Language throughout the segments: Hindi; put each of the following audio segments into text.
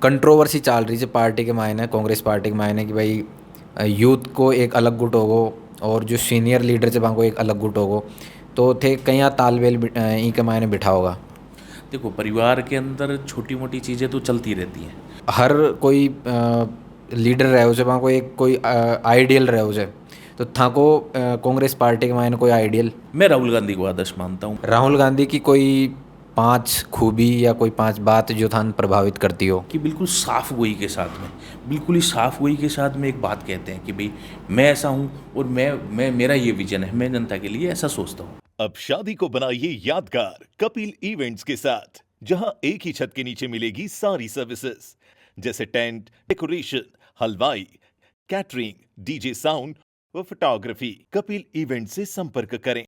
कंट्रोवर्सी चल रही है पार्टी के मायने, कांग्रेस पार्टी के मायने कि भाई यूथ को एक अलग गुट होगो और जो सीनियर लीडर से को एक अलग गुट होगो, तो थे कहीं तालमेल ई के मायने बिठा होगा। देखो, परिवार के अंदर छोटी मोटी चीज़ें तो चलती रहती हैं। हर कोई लीडर रहे हो को एक कोई आइडियल रहे हो तो था को कांग्रेस पार्टी के मायने कोई आइडियल। मैं राहुल गांधी को आदर्श मानता हूँ। राहुल गांधी की कोई 5 खूबी या कोई 5 बात जो थान प्रभावित करती हो। कि बिल्कुल साफ गोई के साथ में, बिल्कुल ही साफ गोई के साथ में एक बात कहते हैं कि भाई मैं ऐसा हूँ और मैं मेरा ये विजन है, मैं जनता के लिए ऐसा सोचता हूँ। अब शादी को बनाइए यादगार कपिल इवेंट्स के साथ, जहां एक ही छत के नीचे मिलेगी सारी सर्विसेज जैसे टेंट, डेकोरेशन, हलवाई, कैटरिंग, डीजे साउंड व फोटोग्राफी। कपिल इवेंट से संपर्क करें।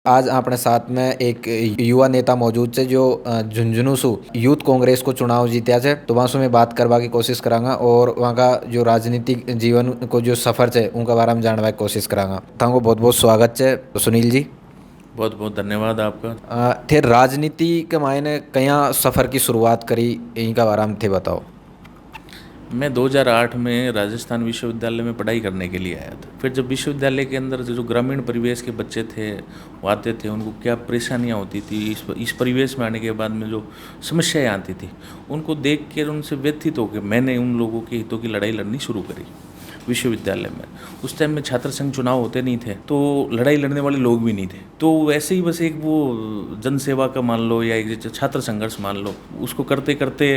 आज अपने साथ में एक युवा नेता मौजूद है जो झुंझुनू सु यूथ कांग्रेस को चुनाव जीत्या है, तो वहाँ से मैं बात करवा की कोशिश करांगा और वहाँ का जो राजनीतिक जीवन को जो सफ़र है उनका बारे में जानवा की कोशिश करांगा। थाको बहुत बहुत स्वागत है सुनील जी। बहुत बहुत धन्यवाद आपका। थे राजनीति के मायने कया सफ़र की शुरुआत करी इनका बारे में थे बताओ। मैं 2008 में राजस्थान विश्वविद्यालय में पढ़ाई करने के लिए आया था। फिर जब विश्वविद्यालय के अंदर जो ग्रामीण परिवेश के बच्चे थे वो आते थे, उनको क्या परेशानियां होती थी, इस परिवेश में आने के बाद में जो समस्याएं आती थी, उनको देख कर उनसे व्यथित होकर मैंने उन लोगों के हितों की लड़ाई लड़नी शुरू करी विश्वविद्यालय में। उस टाइम में छात्र संघ चुनाव होते नहीं थे, तो लड़ाई लड़ने वाले लोग भी नहीं थे, तो वैसे ही बस एक वो जनसेवा का मान लो या एक छात्र संघर्ष मान लो, उसको करते करते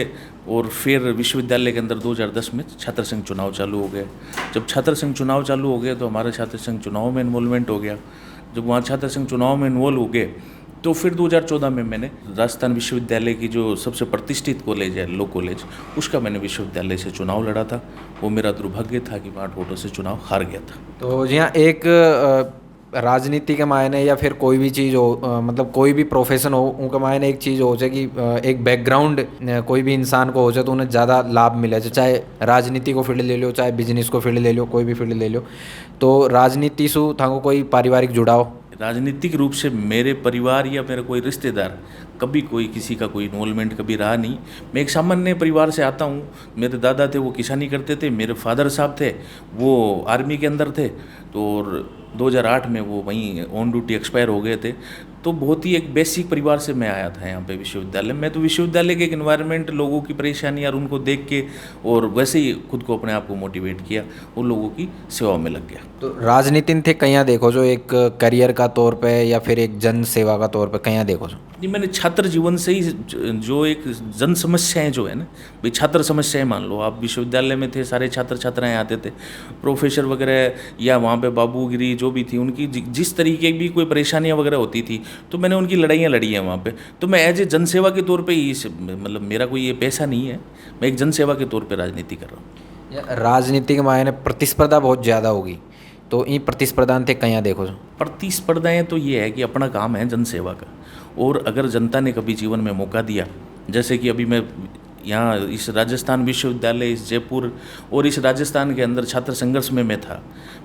और फिर विश्वविद्यालय के अंदर 2010 में छात्र संघ चुनाव चालू हो गए। जब छात्र संघ चुनाव चालू हो गए तो हमारा छात्र संघ चुनाव में इन्वॉल्वमेंट हो गया। जब वहाँ छात्र संघ चुनाव में इन्वॉल्व हो गए तो फिर 2014 में मैंने राजस्थान विश्वविद्यालय की जो सबसे प्रतिष्ठित कॉलेज है, लो कॉलेज, उसका मैंने विश्वविद्यालय से चुनाव लड़ा था। वो मेरा दुर्भाग्य था कि 8 वोटों से चुनाव हार गया था। तो जी हाँ, एक राजनीति के मायने या फिर कोई भी चीज़ हो, मतलब कोई भी प्रोफेशन हो उनके मायने एक चीज़ हो जाए कि एक बैकग्राउंड कोई भी इंसान को हो जाए तो उन्हें ज़्यादा लाभ मिले, चाहे राजनीति को फील्ड ले लो, चाहे बिजनेस को फील्ड ले लो, कोई भी फील्ड ले लो। तो राजनीति से थाको कोई पारिवारिक जुड़ाव? राजनीतिक रूप से मेरे परिवार या मेरा कोई रिश्तेदार कभी कोई किसी का कोई इन्वॉल्वमेंट कभी रहा नहीं। मैं एक सामान्य परिवार से आता हूँ। मेरे दादा थे वो किसानी करते थे, मेरे फादर साहब थे वो आर्मी के अंदर थे, तो 2008 में वो वहीं ऑन ड्यूटी एक्सपायर हो गए थे। तो बहुत ही एक बेसिक परिवार से मैं आया था यहाँ पे विश्वविद्यालय में। तो विश्वविद्यालय के एक इन्वायरमेंट, लोगों की परेशानी और उनको देख के और वैसे ही खुद को अपने आप को मोटिवेट किया और लोगों की सेवा में लग गया। तो राजनीति थे कहीं देखो जो एक करियर का तौर पे या फिर एक जन सेवा का तौर पे कहीं देखो जो? जी, मैंने छात्र जीवन से ही जो एक जन समस्याएं जो है ना, भाई छात्र समस्याएं मान लो, आप विश्वविद्यालय में थे, सारे छात्र छात्राएं आते थे, प्रोफेसर वगैरह या वहाँ पे बाबूगिरी जो भी थी, उनकी जिस तरीके की भी कोई परेशानियां वगैरह होती थी तो मैंने उनकी लड़ाइयाँ लड़ी हैं वहाँ पे। तो मैं एज ए जनसेवा के तौर पे ही मतलब मेरा कोई ये पैसा नहीं है, मैं एक जनसेवा के तौर पे राजनीति कर रहा हूँ। राजनीति के मायने प्रतिस्पर्धा बहुत ज़्यादा होगी, तो इन प्रतिस्पर्धा थे कहीं देखो जो? प्रतिस्पर्धाएं तो ये है कि अपना काम है जनसेवा का, और अगर जनता ने कभी जीवन में मौका दिया, जैसे कि अभी मैं यहाँ इस राजस्थान विश्वविद्यालय, इस जयपुर और इस राजस्थान के अंदर छात्र संघर्ष में मैं था।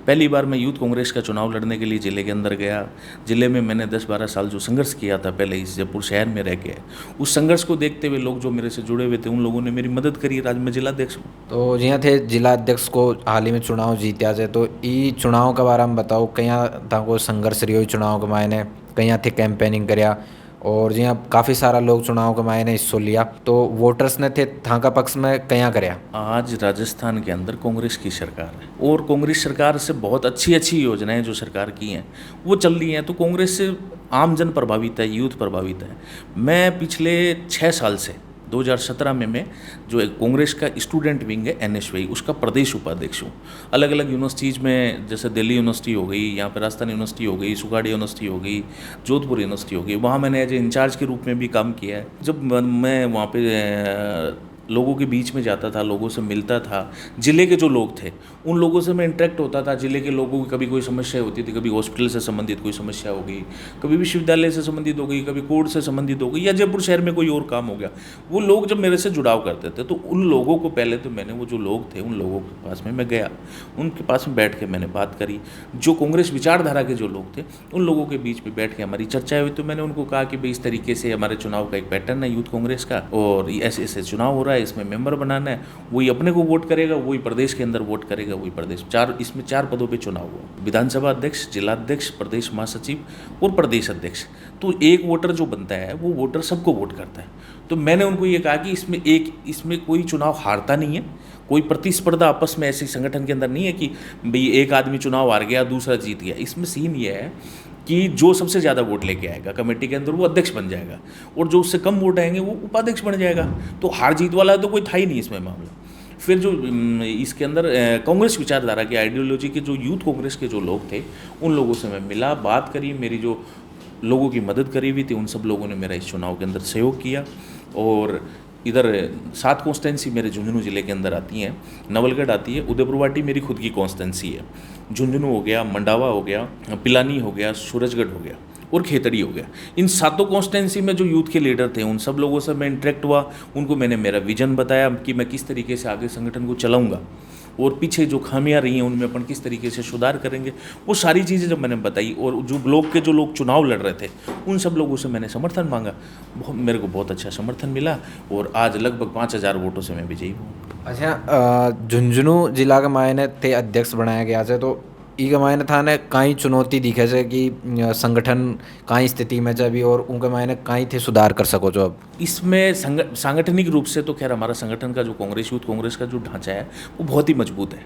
पहली बार मैं यूथ कांग्रेस का चुनाव लड़ने के लिए ज़िले के अंदर गया। ज़िले में मैंने 10-12 साल जो संघर्ष किया था पहले इस जयपुर शहर में रह के, उस संघर्ष को देखते हुए लोग जो मेरे से जुड़े हुए थे उन लोगों ने मेरी मदद करी। आज मैं जिलाध्यक्ष हूँ। तो जिया थे जिलाध्यक्ष को हाल ही में चुनाव जीत्या जाए, तो ई चुनाव के बारे में बताओ, कहीं को संघर्ष रही चुनाव के मायने, कहीं थे कैंपेनिंग कराया और जी काफ़ी सारा लोग चुनाव के मायने हिस्सों लिया, तो वोटर्स ने थे थाका पक्ष में कया कराया? आज राजस्थान के अंदर कांग्रेस की सरकार है और कांग्रेस सरकार से बहुत अच्छी अच्छी योजनाएं जो सरकार की हैं वो चल रही हैं, तो कांग्रेस से आम जन प्रभावित है, यूथ प्रभावित है। मैं पिछले 6 साल से 2017 में मैं जो एक कांग्रेस का स्टूडेंट विंग है NSY, उसका प्रदेश उपाध्यक्ष हूँ। अलग अलग यूनिवर्सिटीज़ में, जैसे दिल्ली यूनिवर्सिटी हो गई, यहाँ पर राजस्थान यूनिवर्सिटी हो गई, सुगाड़ी यूनिवर्सिटी हो गई, जोधपुर यूनिवर्सिटी हो गई, वहाँ मैंने एज ए इंचार्ज के रूप में भी काम किया है। जब मैं वहाँ पे लोगों के बीच में जाता था, लोगों से मिलता था। ज़िले के जो लोग थे उन लोगों से मैं इंटरेक्ट होता था। ज़िले के लोगों की कभी कोई समस्या होती थी, कभी हॉस्पिटल से संबंधित कोई समस्या हो गई, कभी विश्वविद्यालय से संबंधित हो गई, कभी कोर्ट से संबंधित हो गई, या जयपुर शहर में कोई और काम हो गया। वो लोग जब मेरे से जुड़ाव करते थे तो उन लोगों को पहले तो मैंने, वो जो लोग थे उन लोगों के पास में मैं गया, उनके पास में बैठ के मैंने बात करी। जो कांग्रेस विचारधारा के जो लोग थे उन लोगों के बीच में बैठ के हमारी चर्चा हुई। तो मैंने उनको कहा कि भाई इस तरीके से हमारे चुनाव का एक पैटर्न है यूथ कांग्रेस का, और ऐसे ऐसे चुनाव हो रहा है, इसमें मेंबर बनाना है, वही अपने को वोट करेगा, वही प्रदेश के अंदर वोट करेगा, वही प्रदेश। इसमें 4 पदों पे चुनाव हुआ, विधानसभा अध्यक्ष, जिलाध्यक्ष, प्रदेश महासचिव और प्रदेश अध्यक्ष। तो एक वोटर जो बनता है वो वोटर सबको वोट करता है। तो मैंने उनको ये कहा कि इसमें कोई चुनाव हारता नहीं है, कोई प्रतिस्पर्धा आपस में ऐसे संगठन के अंदर नहीं है कि भाई एक आदमी चुनाव हार गया दूसरा जीत गया। इसमें सीन ये है कि जो सबसे ज़्यादा वोट लेके आएगा कमेटी के अंदर वो अध्यक्ष बन जाएगा, और जो उससे कम वोट आएंगे वो उपाध्यक्ष बन जाएगा। तो हार जीत वाला तो कोई था ही नहीं इसमें मामला। फिर जो इसके अंदर कांग्रेस विचारधारा की आइडियोलॉजी के जो यूथ कांग्रेस के जो लोग थे उन लोगों से मैं मिला, बात करी, मेरी जो लोगों की मदद करी हुई थी उन सब लोगों ने मेरा इस चुनाव के अंदर सहयोग किया। और इधर 7 कॉन्स्टेंसी मेरे झुंझुनू ज़िले के अंदर आती हैं, नवलगढ़ आती है, उदयपुरवाटी मेरी खुद की कॉन्स्टेंसी है, झुंझुनू हो गया, मंडावा हो गया, पिलानी हो गया, सूरजगढ़ हो गया और खेतड़ी हो गया। इन 7 कॉन्स्टेंसी में जो यूथ के लीडर थे उन सब लोगों से मैं इंटरेक्ट हुआ, उनको मैंने मेरा विजन बताया कि मैं किस तरीके से आगे संगठन को चलाऊँगा और पीछे जो खामियां रही हैं उनमें अपन किस तरीके से सुधार करेंगे। वो सारी चीज़ें जब मैंने बताई, और जो ब्लॉक के जो लोग चुनाव लड़ रहे थे उन सब लोगों से मैंने समर्थन मांगा, मेरे को बहुत अच्छा समर्थन मिला और आज लगभग 5000 वोटों से मैं विजयी हूँ। अच्छा, झुंझुनू जिला के मायने थे अध्यक्ष बनाया गया है, तो ई के मायने था ने कई चुनौती दिखे है कि संगठन कई स्थिति में जब और उनके मायने कई थे सुधार कर सको जो अब इसमें सांगठनिक रूप से तो खैर हमारा संगठन का जो कांग्रेस यूथ कांग्रेस का जो ढांचा है वो बहुत ही मजबूत है,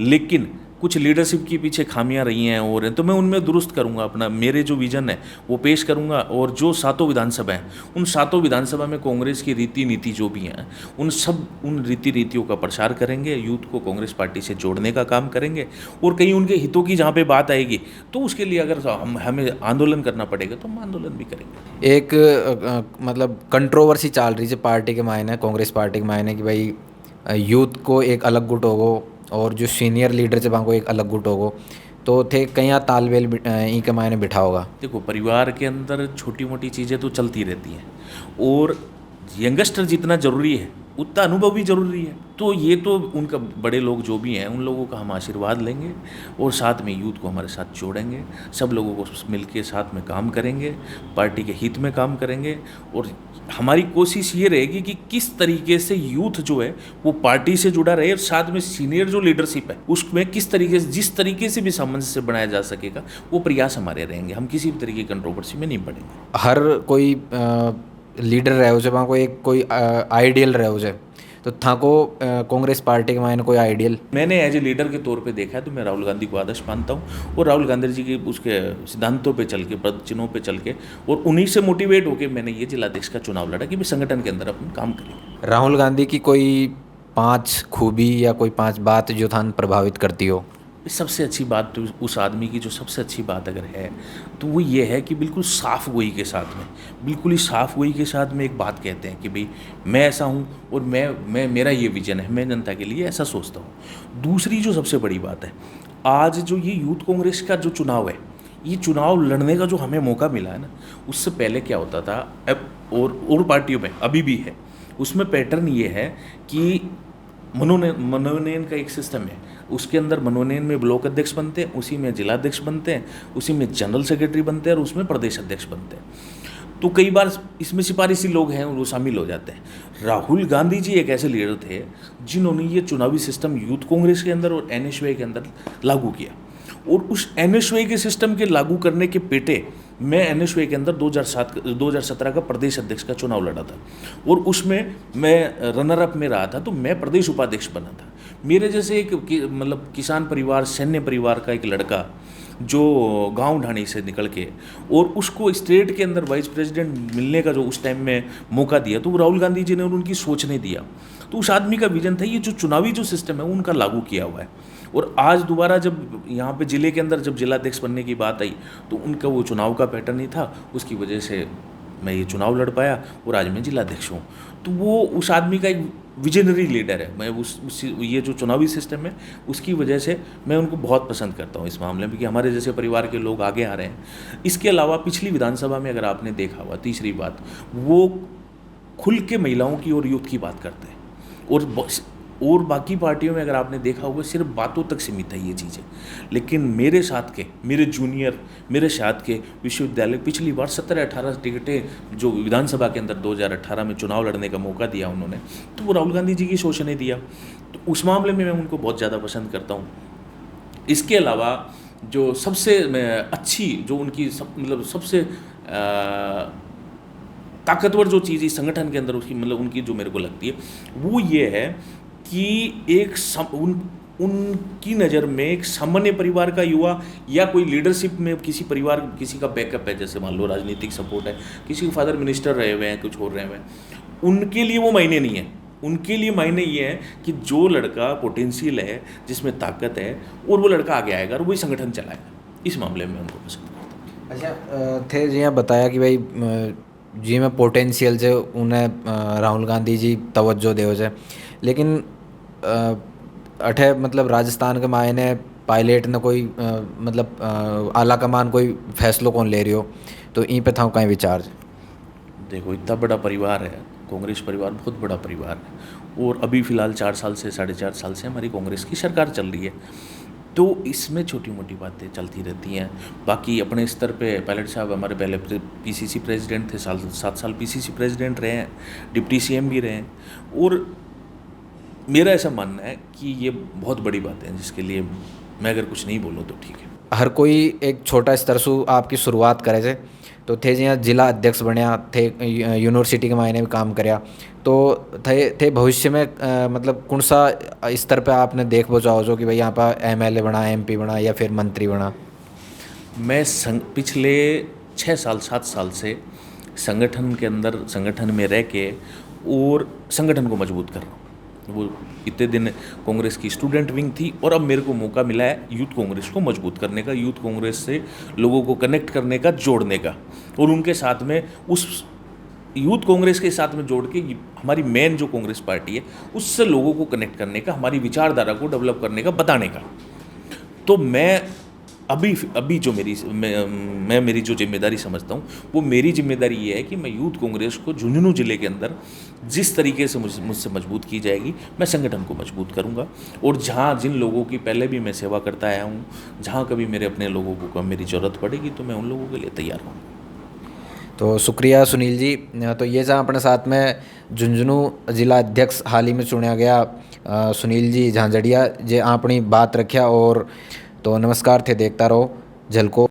लेकिन कुछ लीडरशिप के पीछे खामियां रही हैं और तो मैं उनमें दुरुस्त करूंगा, अपना मेरे जो विजन है वो पेश करूंगा। और जो 7 विधानसभा हैं उन 7 विधानसभा में कांग्रेस की रीति नीति जो भी हैं उन रीति नीतियों का प्रसार करेंगे, यूथ को कांग्रेस पार्टी से जोड़ने का काम करेंगे, और कहीं उनके हितों की जहाँ पे बात आएगी तो उसके लिए अगर हमें आंदोलन करना पड़ेगा तो हम आंदोलन भी करेंगे। एक मतलब कंट्रोवर्सी चल रही है पार्टी के मायने, कांग्रेस पार्टी के मायने कि भाई यूथ को एक अलग गुट होगो और जो सीनियर लीडर से को एक अलग गुट होगो, तो थे कहीं तालमेल ई के मायने बिठा होगा। देखो, परिवार के अंदर छोटी मोटी चीज़ें तो चलती रहती हैं, और यंगस्टर जितना ज़रूरी है उतना अनुभव भी ज़रूरी है। तो ये तो उनका बड़े लोग जो भी हैं उन लोगों का हम आशीर्वाद लेंगे और साथ में यूथ को हमारे साथ जोड़ेंगे, सब लोगों को मिलके साथ में काम करेंगे, पार्टी के हित में काम करेंगे। और हमारी कोशिश ये रहेगी कि किस तरीके से यूथ जो है वो पार्टी से जुड़ा रहे, और साथ में सीनियर जो लीडरशिप है उसमें किस तरीके से, जिस तरीके से भी सामंजस्य बनाया जा सकेगा वो प्रयास हमारे रहेंगे। हम किसी भी तरीके की कंट्रोवर्सी में नहीं पड़ेंगे। हर कोई लीडर रहे हो वहाँ को एक कोई आइडियल रहे हो जाए, तो था को कांग्रेस पार्टी के मायने कोई आइडियल मैंने एज ए लीडर के तौर पे देखा है तो मैं राहुल गांधी को आदर्श मानता हूँ, और राहुल गांधी जी के उसके सिद्धांतों पे चल के, प्रदर्शनों पे चल के, और उन्हीं से मोटिवेट होकर मैंने ये जिलाध्यक्ष का चुनाव लड़ा कि भाई संगठन के अंदर अपन काम करेंगे। राहुल गांधी की कोई 5 खूबी या कोई 5 बात जो था प्रभावित करती हो? सबसे अच्छी बात तो उस आदमी की जो सबसे अच्छी बात अगर है तो वो ये है कि बिल्कुल साफ गोई के साथ में, बिल्कुल ही साफ गोई के साथ में एक बात कहते हैं कि भाई मैं ऐसा हूँ और मैं मेरा ये विजन है, मैं जनता के लिए ऐसा सोचता हूँ। दूसरी जो सबसे बड़ी बात है, आज जो ये यूथ कांग्रेस का जो चुनाव है, ये चुनाव लड़ने का जो हमें मौका मिला है ना, उससे पहले क्या होता था अब और पार्टियों में अभी भी है, उसमें पैटर्न ये है कि मनोनयन का एक सिस्टम है, उसके अंदर मनोनयन में ब्लॉक अध्यक्ष बनते हैं, उसी में जिलाध्यक्ष बनते हैं, उसी में जनरल सेक्रेटरी बनते हैं और उसमें प्रदेश अध्यक्ष बनते हैं। तो कई बार इसमें सिफारिशी लोग हैं वो शामिल हो जाते हैं। राहुल गांधी जी एक ऐसे लीडर थे जिन्होंने ये चुनावी सिस्टम यूथ कांग्रेस के अंदर और NSY के अंदर लागू किया, और उस NSY के सिस्टम के लागू करने के पेटे मैं NSY के अंदर 2017 का प्रदेश अध्यक्ष का चुनाव लड़ा था, और उसमें मैं रनर अप में रहा था, तो मैं प्रदेश उपाध्यक्ष बना था। मेरे जैसे एक मतलब किसान परिवार, सैन्य परिवार का एक लड़का जो गांव ढाणी से निकल के और उसको स्टेट के अंदर वाइस प्रेसिडेंट मिलने का जो उस टाइम में मौका दिया, तो राहुल गांधी जी ने और उनकी सोच ने दिया। तो उस आदमी का विजन था ये जो चुनावी जो सिस्टम है उनका लागू किया हुआ है। और आज दोबारा जब यहाँ पे ज़िले के अंदर जब जिलाध्यक्ष बनने की बात आई तो उनका वो चुनाव का पैटर्न ही था, उसकी वजह से मैं ये चुनाव लड़ पाया और आज मैं जिलाध्यक्ष हूँ। तो वो उस आदमी का एक विजनरी लीडर है। मैं उस ये जो चुनावी सिस्टम है उसकी वजह से मैं उनको बहुत पसंद करता हूँ इस मामले में कि हमारे जैसे परिवार के लोग आगे आ रहे हैं। इसके अलावा पिछली विधानसभा में अगर आपने देखा हुआ, तीसरी बात, वो खुल के महिलाओं की और यूथ की बात करते हैं। और बाकी पार्टियों में अगर आपने देखा होगा सिर्फ बातों तक सीमित है ये चीज़ें। लेकिन मेरे साथ के, मेरे जूनियर, मेरे साथ के विश्वविद्यालय पिछली बार 17-18 टिकटें जो विधानसभा के अंदर 2018 में चुनाव लड़ने का मौका दिया उन्होंने, तो वो राहुल गांधी जी की सोच ने दिया। तो उस मामले में मैं उनको बहुत ज़्यादा पसंद करता हूँ। इसके अलावा जो सबसे अच्छी, जो उनकी मतलब सबसे ताकतवर जो चीज़ इस संगठन के अंदर उसकी मतलब उनकी जो मेरे को लगती है वो ये है कि उनकी नज़र में एक सामान्य परिवार का युवा या कोई लीडरशिप में किसी परिवार, किसी का बैकअप है, जैसे मान लो राजनीतिक सपोर्ट है, किसी के फादर मिनिस्टर रहे हुए हैं, कुछ और रहे हुए हैं, उनके लिए वो मायने नहीं है। उनके लिए मायने ये है कि जो लड़का पोटेंशियल है, जिसमें ताकत है, और वो लड़का आगे आएगा और वही संगठन चलाएगा। इस मामले में उनको पसंद करता हूँ। अच्छा, थे जी बताया कि भाई जी में पोटेंशियल से उन्हें राहुल गांधी जी तवज्जो देव से, लेकिन अठे मतलब राजस्थान के मायने पायलट ने कोई मतलब आला कमान कोई फैसलो कौन ले रही हो, तो इन पे था कहीं विचार? देखो, इतना बड़ा परिवार है, कांग्रेस परिवार बहुत बड़ा परिवार है, और अभी फ़िलहाल 4 साल से 4.5 साल से हमारी कांग्रेस की सरकार चल रही है। तो इसमें छोटी मोटी बातें चलती रहती हैं। बाकी अपने स्तर पे पायलट साहब हमारे पहले पीसीसी प्रेसिडेंट थे, 7 साल पीसीसी प्रेसिडेंट रहे हैं, डिप्टी सीएम भी रहे हैं, और मेरा ऐसा मानना है कि ये बहुत बड़ी बात है जिसके लिए मैं अगर कुछ नहीं बोलूँ तो ठीक है। हर कोई एक छोटा स्तर से आपकी शुरुआत करे थे, तो थे जी जिला अध्यक्ष बनया थे, यूनिवर्सिटी के मायने में काम करया, तो थे भविष्य में मतलब कौन सा स्तर पे आपने देख पहुँचाओ जो कि भाई यहाँ पर एमएलए बना, एमपी बना या फिर मंत्री बना? मैं पिछले 6 साल 7 साल से संगठन के अंदर, संगठन में रह के और संगठन को मजबूत कर रहा हूँ। वो इतने दिन कांग्रेस की स्टूडेंट विंग थी, और अब मेरे को मौका मिला है यूथ कांग्रेस को मजबूत करने का, यूथ कांग्रेस से लोगों को कनेक्ट करने का, जोड़ने का, और उनके साथ में उस यूथ कांग्रेस के साथ में जोड़ के हमारी मेन जो कांग्रेस पार्टी है उससे लोगों को कनेक्ट करने का, हमारी विचारधारा को डेवलप करने का, बताने का। तो मैं अभी जो मैं मेरी जो जिम्मेदारी समझता हूँ, वो मेरी जिम्मेदारी ये है कि मैं यूथ कांग्रेस को झुंझुनू जिले के अंदर जिस तरीके से मुझसे मजबूत की जाएगी, मैं संगठन को मजबूत करूँगा। और जहाँ जिन लोगों की पहले भी मैं सेवा करता आया हूँ, जहाँ कभी मेरे अपने लोगों को मेरी ज़रूरत पड़ेगी तो मैं उन लोगों के लिए तैयार हूँ। तो शुक्रिया सुनील जी। तो ये जहाँ अपने साथ में झुंझुनू जिला अध्यक्ष हाल ही में चुना गया सुनील जी झांझड़िया जे अपनी बात रखा। और तो नमस्कार थे, देखता रहो झलको।